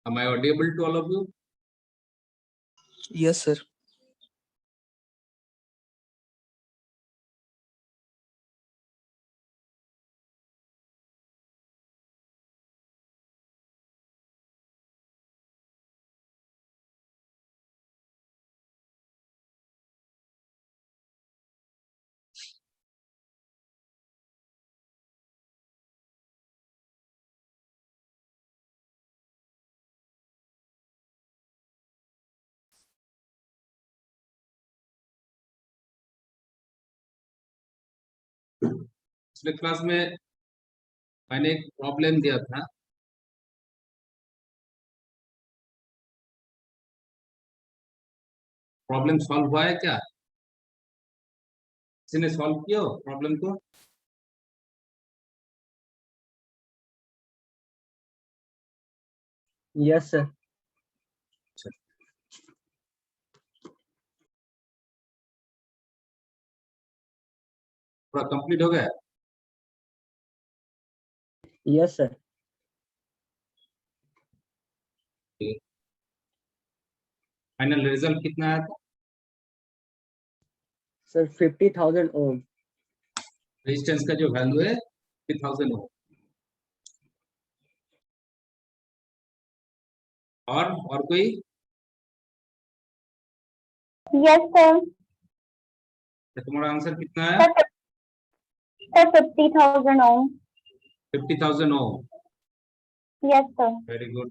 Am I audible to all of you? Yes, sir. पिछले class में मैंने एक प्रॉब्लम दिया था। प्रॉब्लम सॉल्व हुआ है क्या? किसी ने सॉल्व किया प्रॉब्लम को? Yes sir. पूरा कंप्लीट हो गया? Yes sir. फाइनल रिजल्ट कितना आया था? सर 50,000 ओम। रेजिस्टेंस का जो वैल्यू है 50,000 ओम। और कोई? Yes sir. तुम्हारा आंसर कितना है? Sir 50,000 ohm. 50,000 ohm. Yes sir. Very good.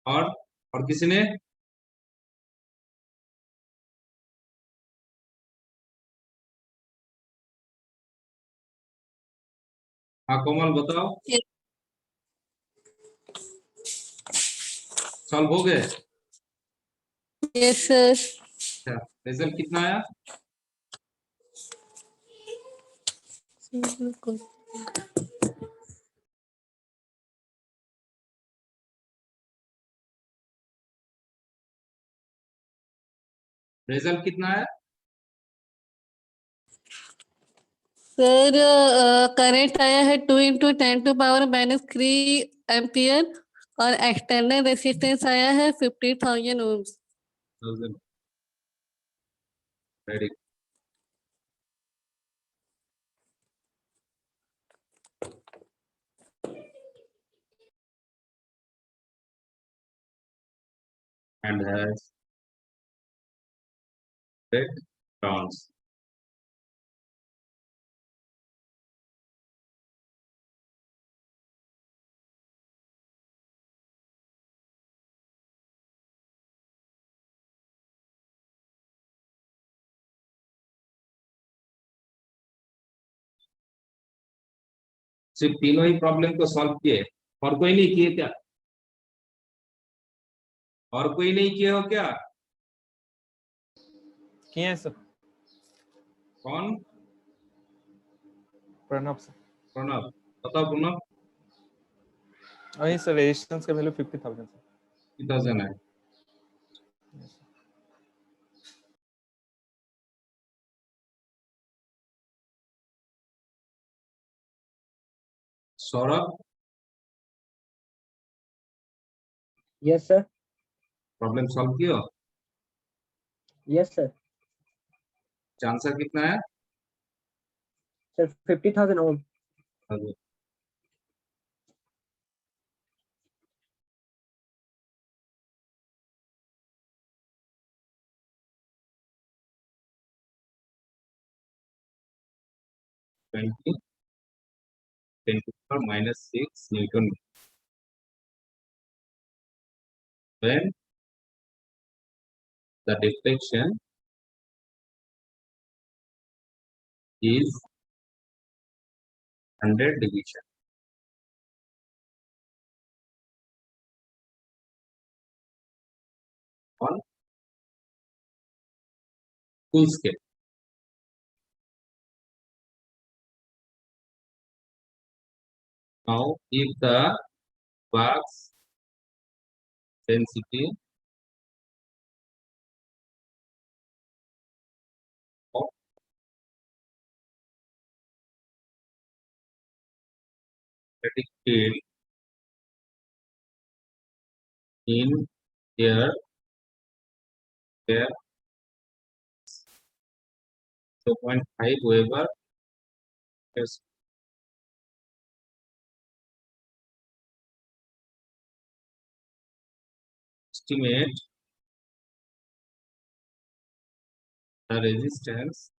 और किसी ने? हाँ कोमल बताओ। सॉल्व हो गए? Yes sir. अच्छा, रिजल्ट कितना आया? रिजल्ट कितना है? सर करंट आया है 2 × 10⁻³ एम्पियर और एक्सटर्नल रेसिस्टेंस आया है 50,000 ohms. Very and has red crowns. सिर्फ तीनों ही प्रॉब्लम को सॉल्व किए, और कोई नहीं किए क्या? और कोई नहीं किए हो क्या? किए हैं सर। कौन? प्रणव सर। प्रणव बताओ। प्रणव वही सर, रेजिस्टेंस का वैल्यू 50,000 सर। 50,000 है। Saurabh yes sir. Problem solve किया? Yes sir. आंसर कितना है? Sir 50,000 ohm. -20 10⁻⁻6 newton when the deflection is 100 division. On full scale. Now, if the wax density of magnetic field in here where 0.5 Weber is estimate the resistance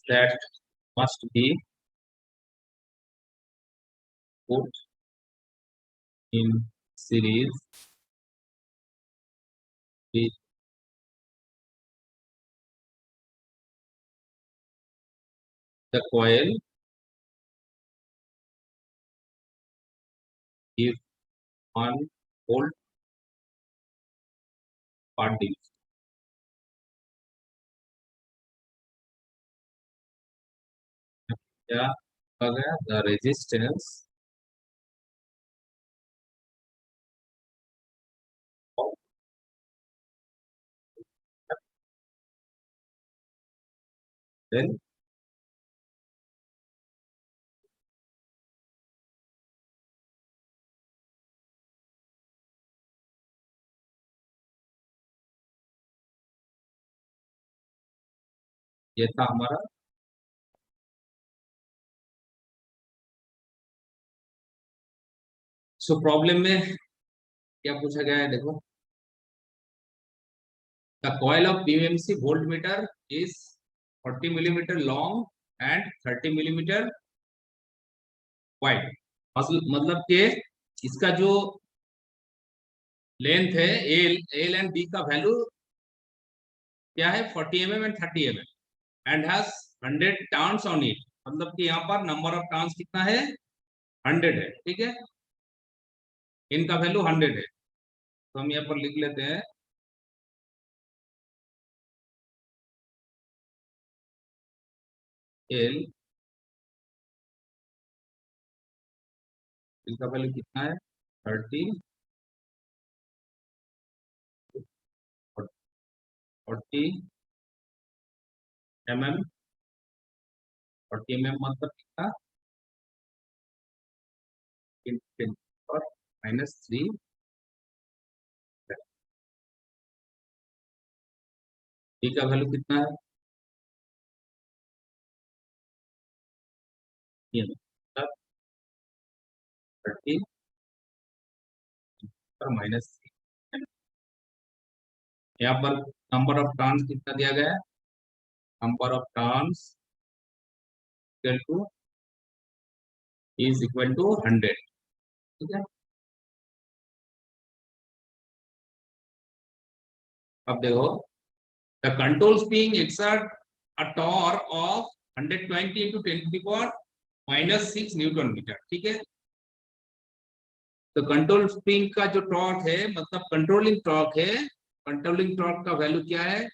that must be put in series with the coil if 1 volt per division. क्या आ गया? The resistance of then ये था हमारा so problem में क्या पूछा गया है देखो the coil of PMC voltmeter is 40 millimeter long and 30 millimeter wide मतलब कि इसका जो लेंथ है एल एंड बी का वैल्यू क्या है 40 mm and 30 mm and has 100 turns on it मतलब कि यहाँ पर नंबर ऑफ टर्न्स कितना है 100 है ठीक है इनका वैल्यू 100 है तो हम यहाँ पर लिख लेते हैं एल इनका वैल्यू कितना है 30 40 mm 40 mm मतलब कितना और -3 बी का वैल्यू कितना है ये मतलब 30 और -3 यहाँ पर नंबर ऑफ टर्न्स कितना दिया गया है number of turns equal to 100 ठीक है अब देखो the control spring exert a torque of 120 into 10 to the power -6 newton metre ठीक है तो कंट्रोल स्प्रिंग का जो टॉर्क है मतलब कंट्रोलिंग टॉर्क है कंट्रोलिंग टॉर्क का वैल्यू क्या है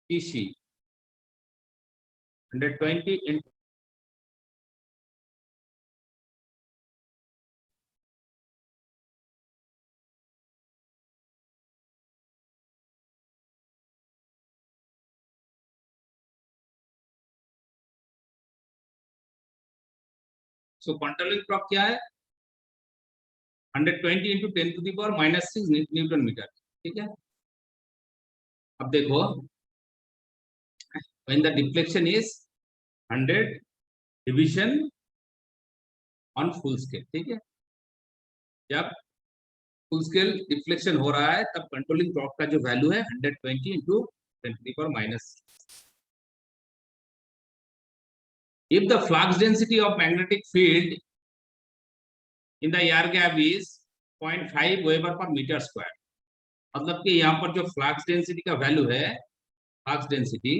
TC 120 into so controlling torque क्या है 120 into 10 to the power -6 newton metre ठीक है अब देखो when the deflection is 100 division on full scale ठीक है जब फुल स्केल डिफ्लेक्शन हो रहा है तब कंट्रोलिंग टॉर्क का जो वैल्यू है 120 into 10 to the power -6 if the flux density of magnetic field in the air gap is 0.5 Weber per meter square मतलब कि यहाँ पर जो फ्लक्स डेंसिटी का वैल्यू है फ्लक्स डेंसिटी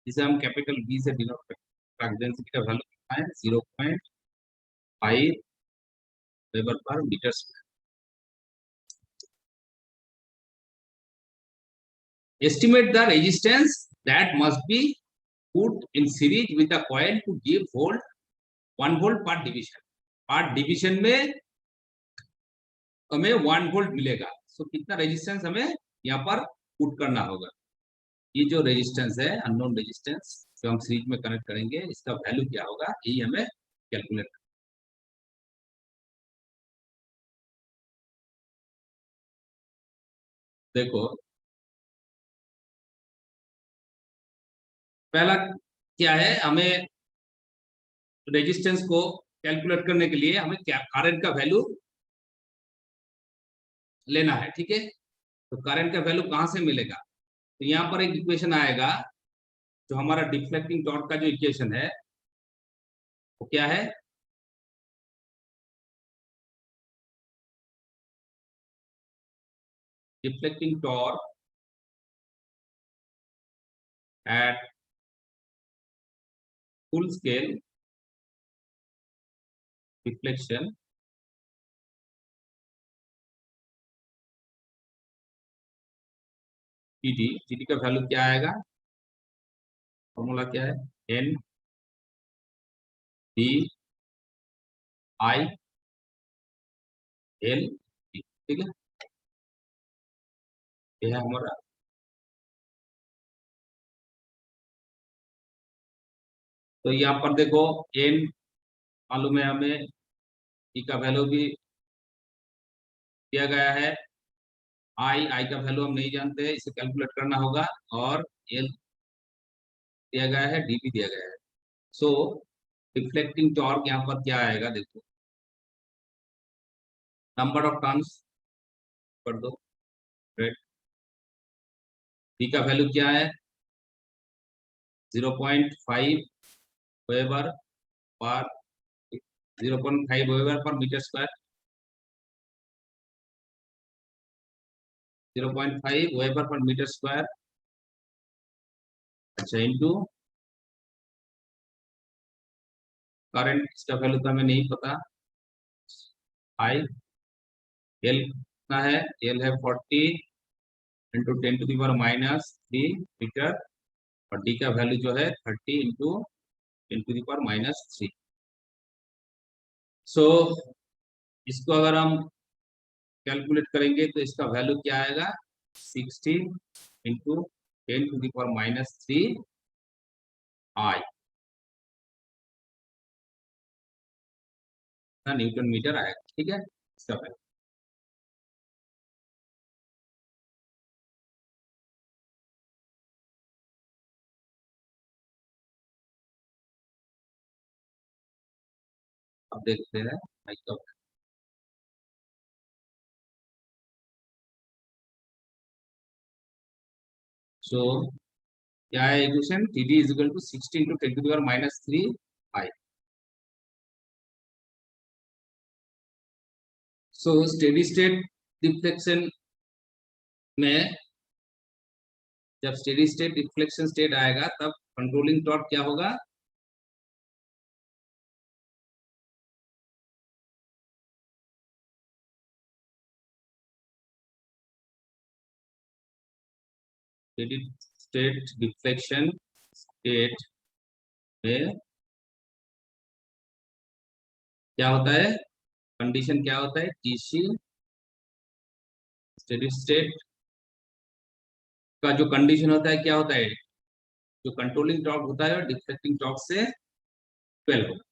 जिसे हम कैपिटल बी से डिनोट करते हैं फ्लक्स डेंसिटी का वैल्यू कितना है 0.5 weber per metre square estimate the resistance that must be put in series with the coil to give volt 1 volt per division में हमें 1 volt मिलेगा सो कितना रेजिस्टेंस हमें यहाँ पर पुट करना होगा। ये जो रेजिस्टेंस है अननोन रेजिस्टेंस जो हम सीरीज में कनेक्ट करेंगे इसका वैल्यू क्या होगा यही हमें कैलकुलेट। देखो पहला क्या है, हमें रेजिस्टेंस को कैलकुलेट करने के लिए हमें क्या करंट का वैल्यू लेना है, ठीक है। तो करंट का वैल्यू कहां से मिलेगा, तो यहाँ पर एक इक्वेशन आएगा जो हमारा डिफ्लेक्टिंग टॉर्क का जो इक्वेशन है वो क्या है, deflecting torque at full scale deflection GD का वैल्यू क्या आएगा, फॉर्मूला क्या है, एन डी आई एल, ठीक है। ये है हमारा तो यहाँ पर देखो एन मालूम है हमें, ई का वैल्यू भी दिया गया है, आई का वैल्यू हम नहीं जानते इसे कैलकुलेट करना होगा, और एल दिया गया है, डी भी दिया गया है। सो रिफ्लेक्टिंग टॉर्क यहाँ पर क्या आएगा, देखो नंबर ऑफ टर्न्स कर दो, डी का वैल्यू क्या है 0.5 वेबर पर 0.5 weber per metre square, 0.5 weber per metre square, अच्छा इनटू करंट, इसका वैल्यू तो हमें नहीं पता, आई एल कितना है, एल है 40 इंटू 10⁻³ मीटर, और डी का वैल्यू जो है 30 इंटू 10⁻³ सो इसको अगर हम कैलकुलेट करेंगे तो इसका वैल्यू क्या आएगा 60 इंटू 10⁻³ आई न्यूटन मीटर आएगा, ठीक है इसका वैल्यू। अब देखते हैं आई का, सो क्या है equation, TD is equal to 60 into 10⁻³ I. So steady state deflection में जब स्टेडी स्टेट डिफ्लेक्शन स्टेट आएगा तब कंट्रोलिंग टॉर्क क्या होगा, स्टेडी स्टेट डिफ्लेक्शन स्टेट में क्या होता है, कंडीशन क्या होता है, टीसी स्टेडी स्टेट का जो कंडीशन होता है क्या होता है, जो कंट्रोलिंग टॉर्क होता है डिफ्लेक्टिंग टॉर्क से 12 होगा।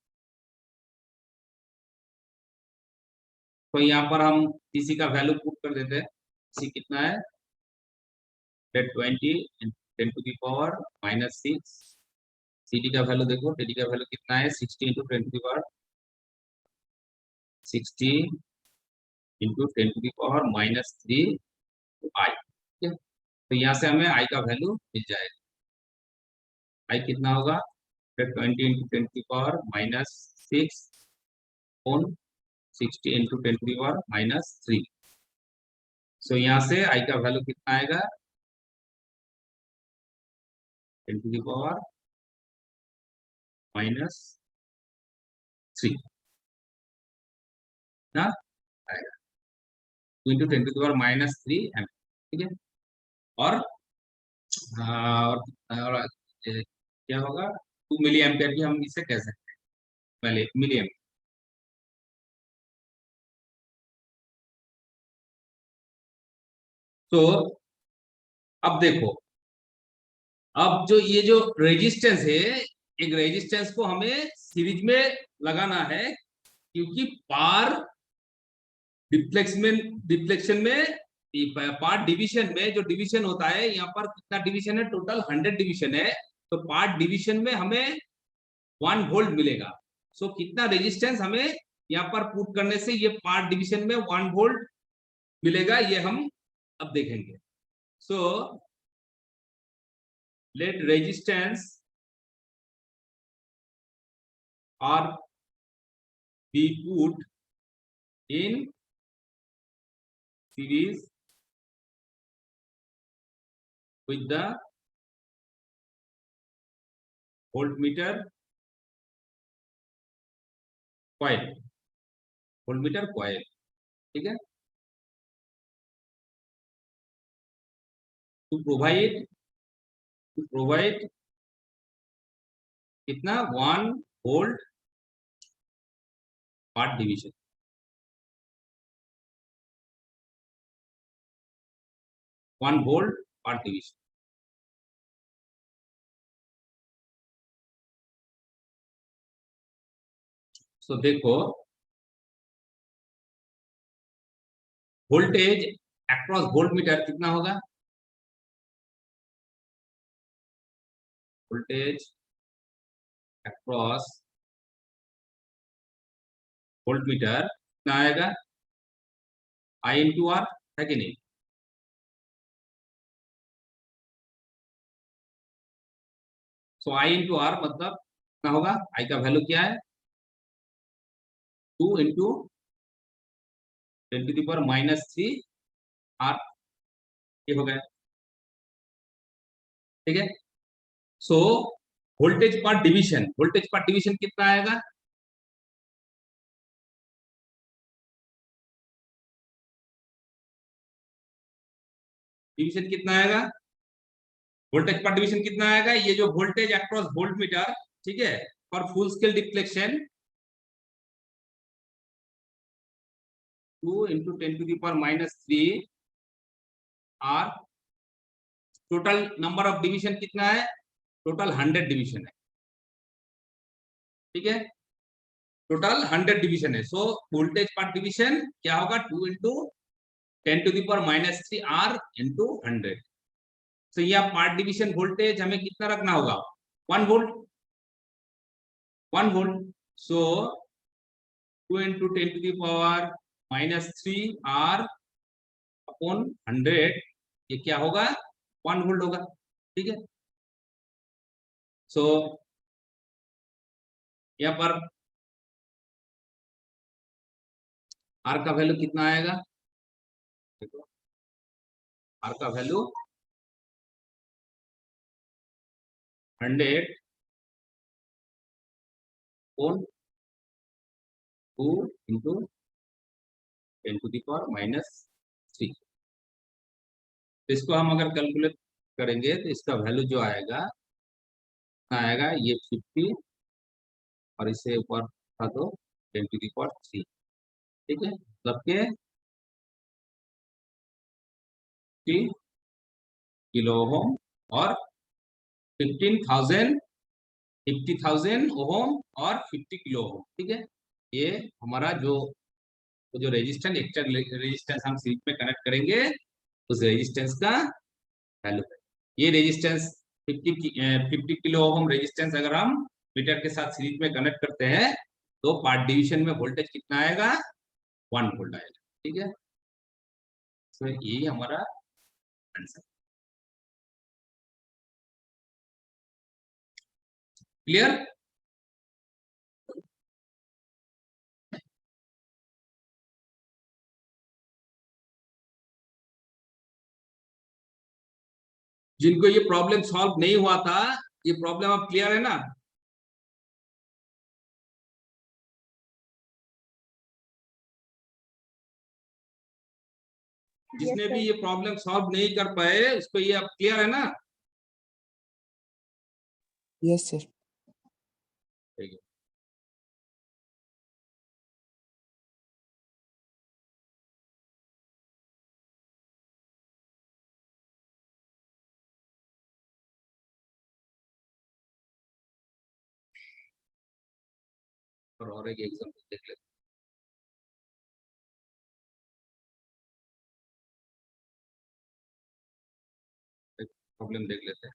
तो यहाँ पर हम टीसी का वैल्यू पुट कर देते हैं, टीसी कितना है 20 10⁻⁻⁶, सीडी का वैल्यू देखो, टीडी का वैल्यू कितना है 60 इंटू 10⁻⁶ आई, ठीक है। तो यहाँ से हमें आई का वैल्यू मिल जाएगा, आई कितना होगा 20 इंटू 10⁻⁻⁶ ऑन 60 इंटू 10⁻⁻3। सो यहाँ से आई का वैल्यू कितना आएगा 10⁻⁻3 ना आएगा, 2 इंटू 10⁻⁻3 ठीक है। और क्या होगा 2 मिली एम्पियर की हम इसे कह सकते हैं, पहले मिली एम्पियर तो अब देखो, अब जो ये जो रेजिस्टेंस है, एक रेजिस्टेंस को हमें सीरीज में लगाना है, क्योंकि पार डिफ्लेक्शन में पार्ट डिवीजन में जो डिवीजन होता है, यहाँ पर कितना डिवीजन है, टोटल 100 डिवीजन है। तो पार्ट डिवीजन में हमें 1 वोल्ट मिलेगा। सो कितना रेजिस्टेंस हमें यहाँ पर पुट करने से ये पार्ट डिवीजन में 1 वोल्ट मिलेगा, ये हम अब देखेंगे। सो let resistance or be put in series with the voltmeter coil, voltmeter coil, ठीक है, to provide कितना 1 volt per division, 1 volt per division. So देखो, वोल्टेज अक्रॉस वोल्टमीटर कितना होगा, वोल्टेज अक्रॉस वोल्टमीटर कितना आएगा, I इंटू आर, है कि नहीं। सो I इंटू आर मतलब कितना होगा, I का वैल्यू क्या है, 2 इंटू 10⁻³ आर, ये हो गया, ठीक है। सो वोल्टेज पर डिवीजन कितना आएगा, डिवीजन कितना आएगा, वोल्टेज पर डिवीजन कितना आएगा, ये जो वोल्टेज अक्रॉस वोल्टमीटर, ठीक है, for full scale deflection 2 into 10⁻³ R, total number of division कितना है, टोटल 100 डिवीजन है, ठीक है, टोटल 100 डिवीजन है। सो वोल्टेज पर डिवीजन क्या होगा, 2 इंटू 10⁻³ आर इंटू 100। तो यह पार्ट डिवीजन वोल्टेज हमें कितना रखना होगा, 1 volt, 1 volt. So 2 into 10⁻³ R upon 100, ये क्या होगा, 1 वोल्ट होगा, ठीक है। सो यहाँ पर आर का वैल्यू कितना आएगा, देखो आर का वैल्यू 100 on 2 इंटू 10⁻³ इसको हम अगर कैलकुलेट करेंगे तो इसका वैल्यू जो आएगा ये 50 और इससे ऊपर था तो 10⁻³, ठीक है, मतलब के 50 किलो ओम और 50,000 ओम और 50 किलो ओम, ठीक है। ये हमारा जो रेजिस्टेंस, एक्स्ट्रा रेजिस्टेंस हम सीरीज में कनेक्ट करेंगे, उस रेजिस्टेंस का वैल्यू है। ये रेजिस्टेंस 50 किलो ओम रेजिस्टेंस अगर हम मीटर के साथ सीरीज में कनेक्ट करते हैं तो पार्ट डिवीजन में वोल्टेज कितना आएगा, 1 वोल्ट आएगा, ठीक है। तो यही हमारा आंसर, क्लियर। जिनको ये प्रॉब्लम सॉल्व नहीं हुआ था, ये प्रॉब्लम अब क्लियर है ना, जिसने भी ये प्रॉब्लम सॉल्व नहीं कर पाए उसको ये अब क्लियर है ना। Yes, sir. ठीक है। और एक एग्जांपल देख लेते हैं, प्रॉब्लम देख लेते हैं।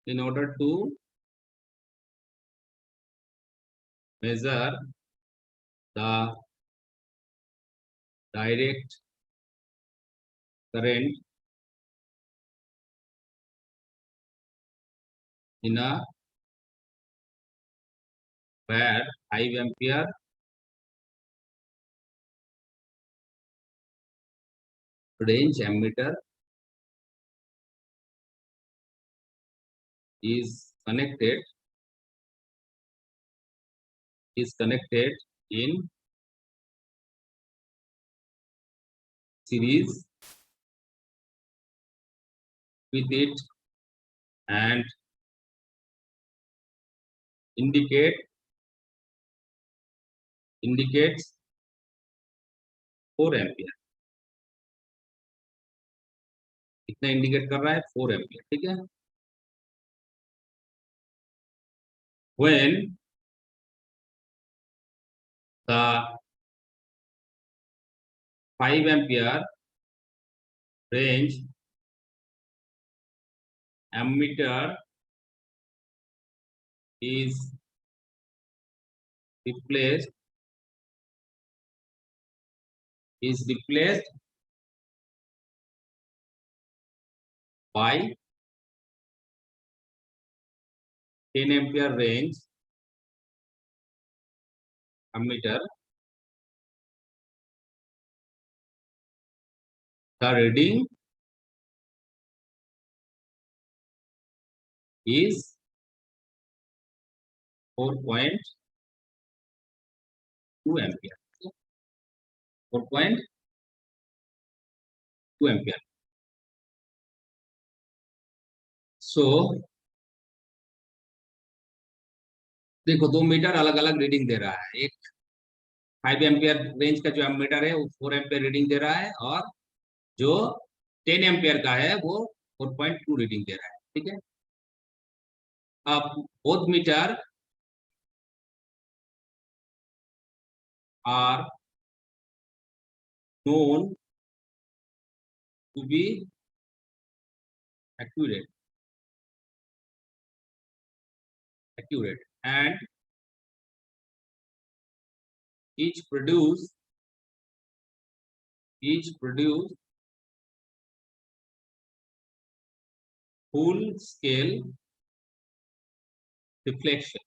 In order to measure the direct current in a wire 5 ampere range ammeter is connected in series with it and indicates 4 ampere. कितना इंडिकेट कर रहा है? 4 एम्पियर। ठीक है। When the 5 ampere range ammeter is replaced by 10 ampere range ammeter, the reading is 4.2 ampere. 4.2 ampere. So देखो 2 metre अलग अलग reading दे रहा है। एक 5 एम्पियर रेंज का जो एमीटर है वो 4 एम्पियर रीडिंग दे रहा है, और जो 10 एम्पियर का है वो 4.2 रीडिंग दे रहा है। ठीक है। अब both meter are known to be accurate and each produce full scale reflection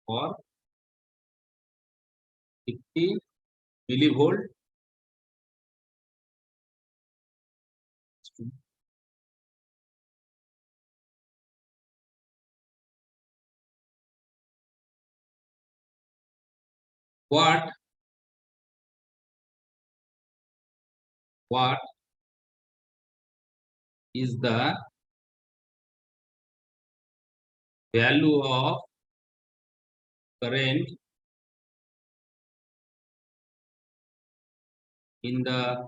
for 50 millivolt what is the value of current in the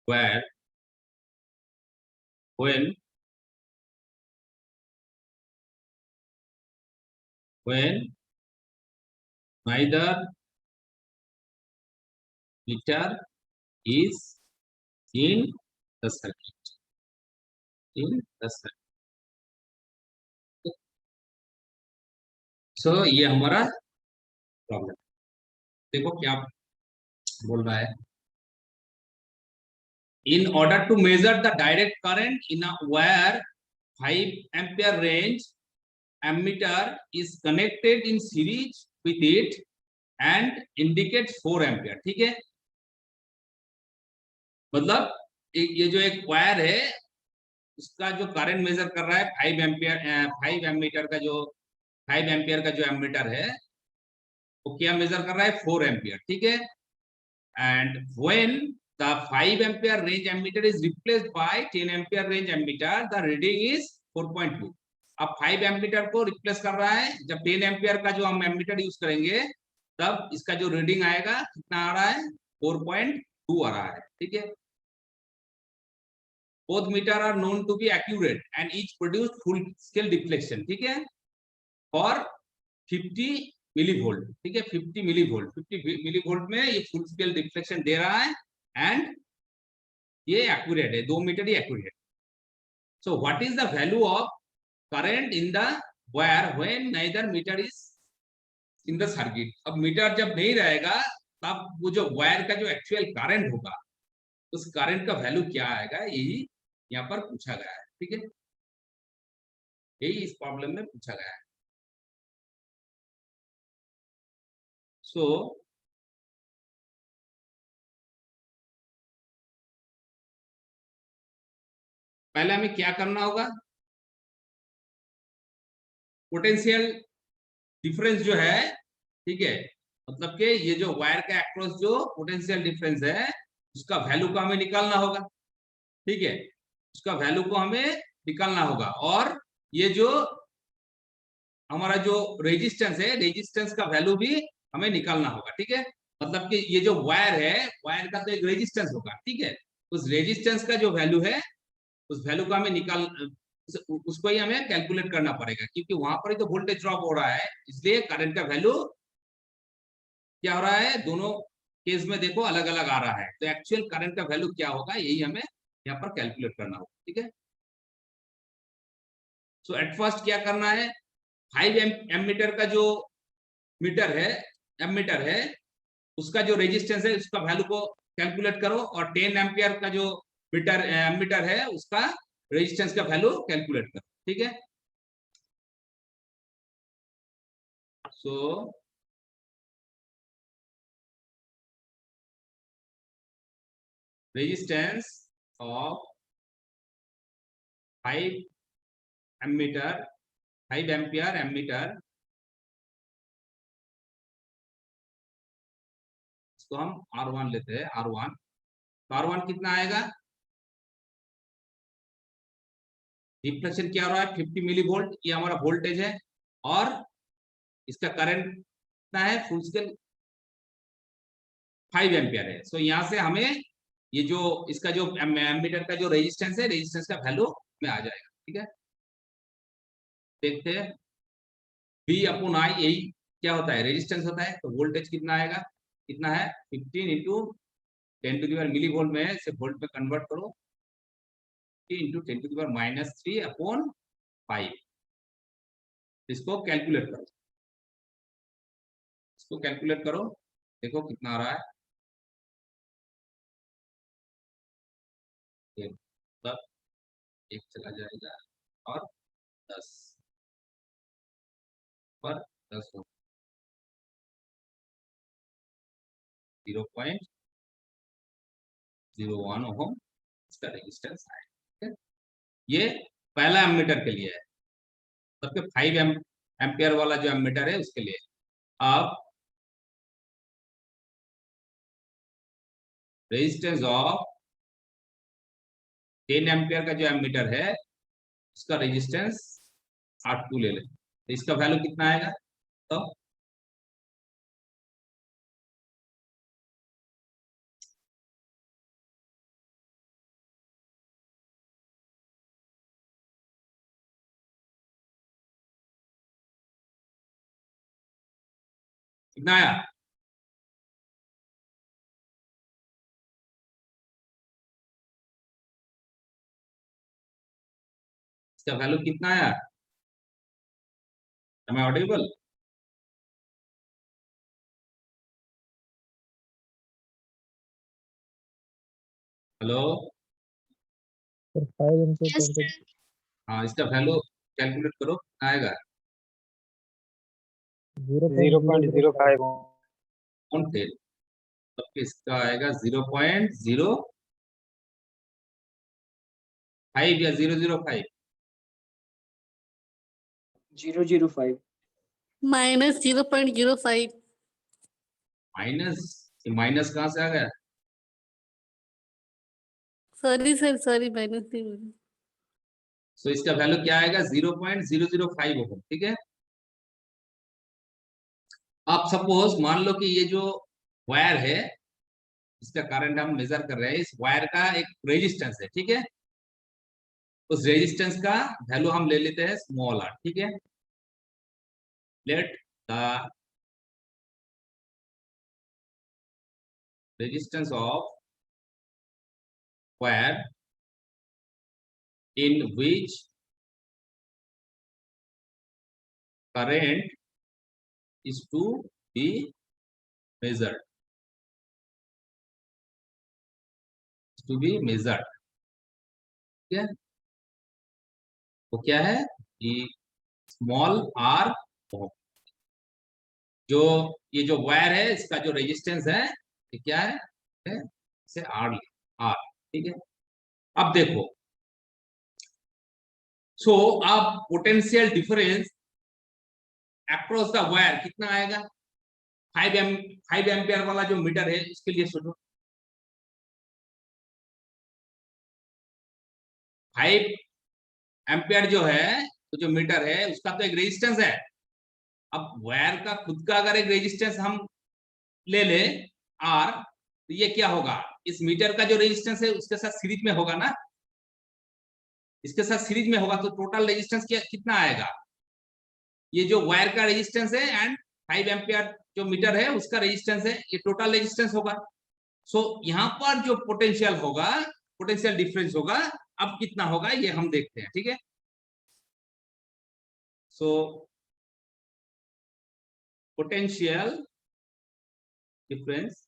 wire when neither meter is in the circuit. So ये हमारा problem. देखो क्या बोल रहा है। In order to measure the direct current in a wire 5 ampere range ammeter is connected in series with it and indicates 4 ampere। ठीक है। मतलब ये जो एक वायर है उसका जो करंट मेजर कर रहा है 5 एम्पियर 5 एमीटर का जो 5 एम्पियर का जो एमीटर है वो क्या मेजर कर रहा है? 4 एम्पियर। ठीक है। And when the 5 ampere range ammeter is replaced by 10 ampere range ammeter, the reading is 4.2. अब 5 एम्पीटर को रिप्लेस कर रहा है। जब 10 एम्पियर का जो हम एम्पीटर यूज करेंगे तब इसका जो रीडिंग आएगा कितना आ रहा है, 4.2 आ रहा है। ठीक है, both meter are known to be accurate and each produce full scale deflection। ठीक है, for 50 मिलीवोल्ट। ठीक है, 50 मिलीवोल्ट, 50 मिलीवोल्ट में ये फुल स्केल डिफ्लेक्शन दे रहा है एंड ये एक्यूरेट है, 2 मीटर ही accurate. So what is the value of current in the wire when neither meter is in the circuit. अब मीटर जब नहीं रहेगा तब वो जो वायर का जो एक्चुअल करंट होगा उस करंट का वैल्यू क्या आएगा, यही यहाँ पर पूछा गया है। ठीक है, यही इस प्रॉब्लम में पूछा गया है। सो पहले हमें क्या करना होगा, पोटेंशियल डिफरेंस जो है, ठीक है, मतलब कि ये जो वायर के अक्रॉस जो पोटेंशियल डिफरेंस है उसका वैल्यू को हमें निकालना होगा। ठीक है, उसका वैल्यू को हमें निकालना होगा और ये जो हमारा जो रेजिस्टेंस है, रेजिस्टेंस का वैल्यू भी हमें निकालना होगा। ठीक है, मतलब कि ये जो वायर है, वायर का तो एक रेजिस्टेंस होगा। ठीक है, उस रेजिस्टेंस का जो वैल्यू है उस वैल्यू को हमें उसको ही हमें कैलकुलेट करना पड़ेगा, क्योंकि वहां पर ही तो वोल्टेज ड्रॉप हो रहा है, इसलिए करंट का वैल्यू क्या हो रहा है, दोनों केस में देखो अलग अलग आ रहा है। तो एक्चुअल करंट का वैल्यू क्या होगा यही हमें यहाँ पर कैलकुलेट करना होगा। ठीक है, सो एट फर्स्ट क्या करना है, 5 एमीटर का जो मीटर है, एमीटर है, उसका जो रेजिस्टेंस है उसका वैल्यू को कैलकुलेट करो और 10 एम्पियर का जो मीटर है उसका रेजिस्टेंस का वैल्यू कैलकुलेट करो। ठीक है, so resistance of 5 ammeter, 5 ampere ammeter, इसको हम R1 लेते हैं, R1। तो R1 कितना आएगा, रिफ्लेक्शन क्या हो रहा है, 50 मिलीवोल्ट, ये हमारा वोल्टेज है और इसका करंट कितना है, फुल स्केल 5 एम्पियर है। सो यहाँ से हमें ये जो इसका जो एमीटर का जो रेजिस्टेंस है, रेजिस्टेंस का वैल्यू में आ जाएगा। ठीक है, देखते हैं V अपॉन I, यही क्या होता है, रेजिस्टेंस होता है। तो वोल्टेज कितना आएगा, कितना है, 15 into 10 to the power millivolt में से वोल्ट में कन्वर्ट करो, into 10 to the power -3 upon 5। इसको कैलकुलेट करो, इसको कैलकुलेट करो, देखो कितना आ रहा है, तब 1 चला जाएगा और 10 पर 10 हो 0.01 ओम इसका रेजिस्टेंस है। ठीक है, ये पहला एमीटर के लिए है, सबके 5 एम्पियर वाला जो एमीटर है उसके लिए। अब रेजिस्टेंस ऑफ 10 एम्पियर का जो एमीटर है उसका रेजिस्टेंस R2 ले लें, तो इसका वैल्यू कितना आएगा, तो कितना आया, इसका वैल्यू कितना आया, am I audible? हेलो, हाँ इसका वैल्यू कैलकुलेट करो, कितना आएगा, 0.05 कौन थे, तो इसका आएगा 0.05 या 005, -0.05। -0.05। माइनस कहाँ से आ गया, सॉरी सर, सॉरी, माइनस नहीं बोली। सो इसका वैल्यू क्या आएगा 0.005 ओम, ठीक है। आप सपोज मान लो कि ये जो वायर है इसका करंट हम मेजर कर रहे हैं, इस वायर का एक रेजिस्टेंस है, ठीक है। उस रेजिस्टेंस का वैल्यू हम ले लेते हैं स्मॉल r, ठीक है। Let the resistance of wire in which current is to be measured, ठीक है। वो क्या है कि स्मॉल r ओम। जो ये जो वायर है इसका जो रेजिस्टेंस है ये क्या है, इसे r, ठीक है। अब देखो, सो अब potential difference across the wire कितना आएगा, 5 एम्पियर वाला जो मीटर है इसके लिए सोचो। 5 एम्पियर जो है तो जो मीटर है उसका तो एक रेजिस्टेंस है। अब वायर का खुद का अगर एक रेजिस्टेंस हम ले ले R, तो ये क्या होगा, इस मीटर का जो रेजिस्टेंस है उसके साथ सीरीज में होगा ना, इसके साथ सीरीज में होगा, तो टोटल रेजिस्टेंस कितना आएगा, ये जो वायर का रेजिस्टेंस है एंड 5 एम्पियर जो मीटर है उसका रेजिस्टेंस है, ये टोटल रेजिस्टेंस होगा। सो यहाँ पर जो पोटेंशियल होगा, पोटेंशियल डिफरेंस होगा, अब कितना होगा ये हम देखते हैं, ठीक है। So potential difference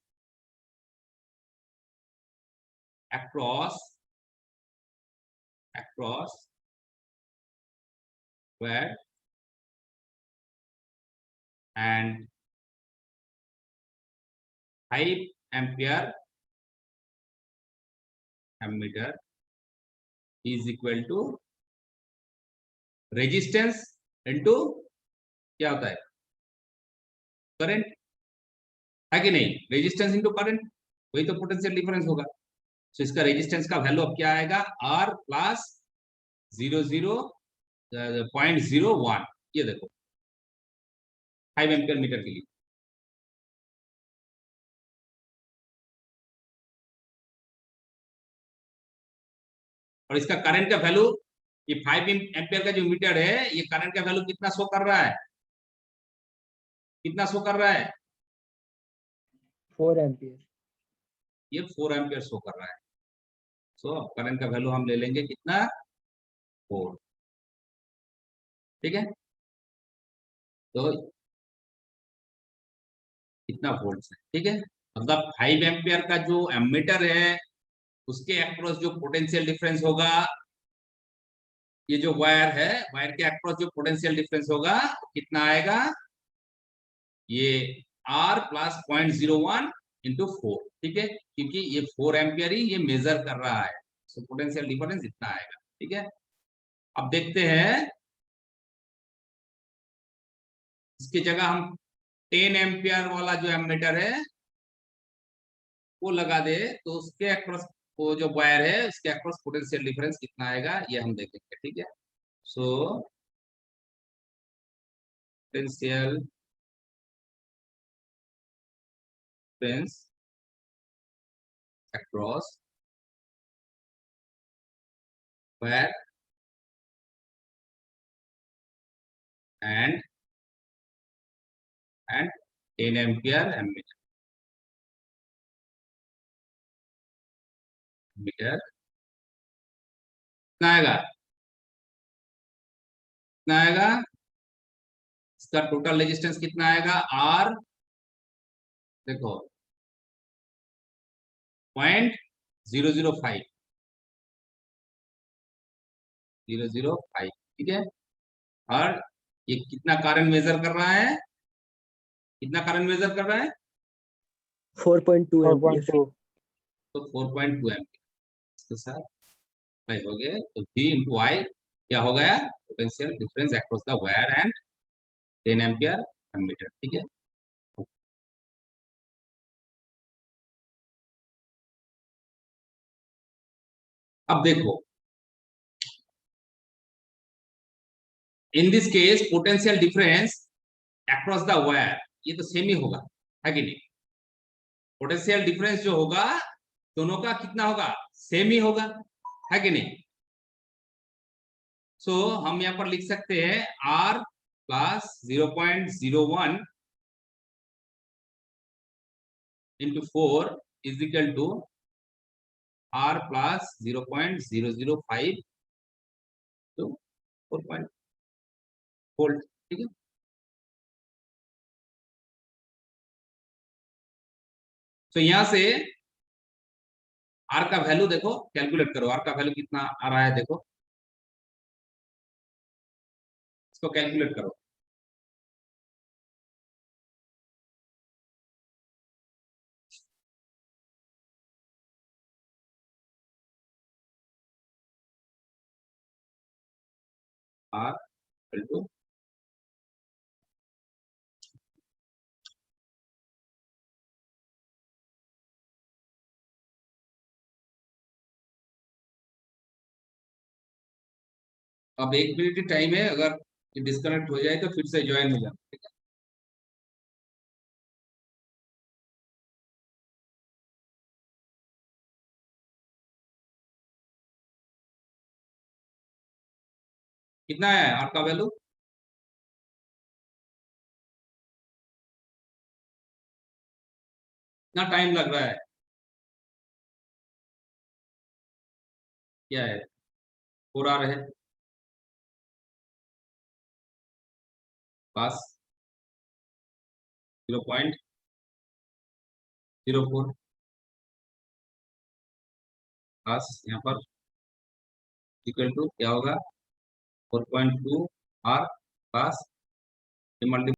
across wire and 5 ampere ammeter is equal to resistance into क्या होता है, करंट, है कि नहीं, रेजिस्टेंस इनटू करंट, वही तो पोटेंशियल डिफरेंस होगा। तो इसका रेजिस्टेंस का वैल्यू अब क्या आएगा, R प्लस 0.01, ये देखो 5 एम्पियर मीटर के लिए। और इसका करंट का वैल्यू, ये 5 एम्पियर का जो मीटर है ये करंट का वैल्यू कितना शो कर रहा है, कितना शो कर रहा है, 4 एम्पियर। ये 4 एम्पियर शो कर रहा है। सो करंट का वैल्यू हम ले लेंगे कितना, 4, ठीक है। तो कितना वोल्ट है, ठीक है। मतलब 5 एम्पियर का जो एमीटर है उसके अक्रॉस जो पोटेंशियल डिफरेंस होगा, ये जो वायर है वायर के अक्रॉस जो पोटेंशियल डिफरेंस होगा कितना आएगा, ये R प्लस 0.01 इंटू 4, ठीक है, क्योंकि ये 4 एम्पियर ही ये मेजर कर रहा है। सो पोटेंशियल डिफरेंस इतना आएगा, ठीक है। अब देखते हैं, इसकी जगह हम 10 एम्पियर वाला जो एमीटर है वो लगा दे, तो उसके अक्रॉस वो जो वायर है उसके अक्रॉस पोटेंशियल डिफरेंस कितना आएगा ये हम देखेंगे, ठीक है। So potential difference across wire and 10 ampere ammeter कितना आएगा, कितना आएगा, इसका टोटल रेजिस्टेंस कितना आएगा, R देखो 0.005, ठीक है। और ये कितना करंट मेजर कर रहा है, कितना करंट मेजर कर रहा है, 4.2 एम्पियर। 4.2 तो 4.2 एम्पियर इसके साथ भाई हो गए, तो V इंटू I क्या हो गया, potential difference across the wire and 10 ampere ammeter, ठीक है। अब देखो in this case potential difference across the wire, ये तो सेम ही होगा, है कि नहीं? पोटेंशियल डिफरेंस जो होगा दोनों का कितना होगा, सेम ही होगा, है कि नहीं? सो हम यहाँ पर लिख सकते हैं R plus 0.01 into 4 is equal to R plus 0.005 to 4 volt, ठीक है? तो यहां से R का वैल्यू देखो, कैलकुलेट करो, R का वैल्यू कितना आ रहा है देखो, इसको कैलकुलेट करो। R equal to अब 1 मिनट टाइम है, अगर डिस्कनेक्ट हो जाए तो फिर से ज्वाइन हो जाए, ठीक है? कितना है R का वैल्यू? कितना टाइम लग रहा है? क्या है? 4 R है पास 0.04 पास यहाँ पर इक्वल टू क्या होगा, 4.2 R पास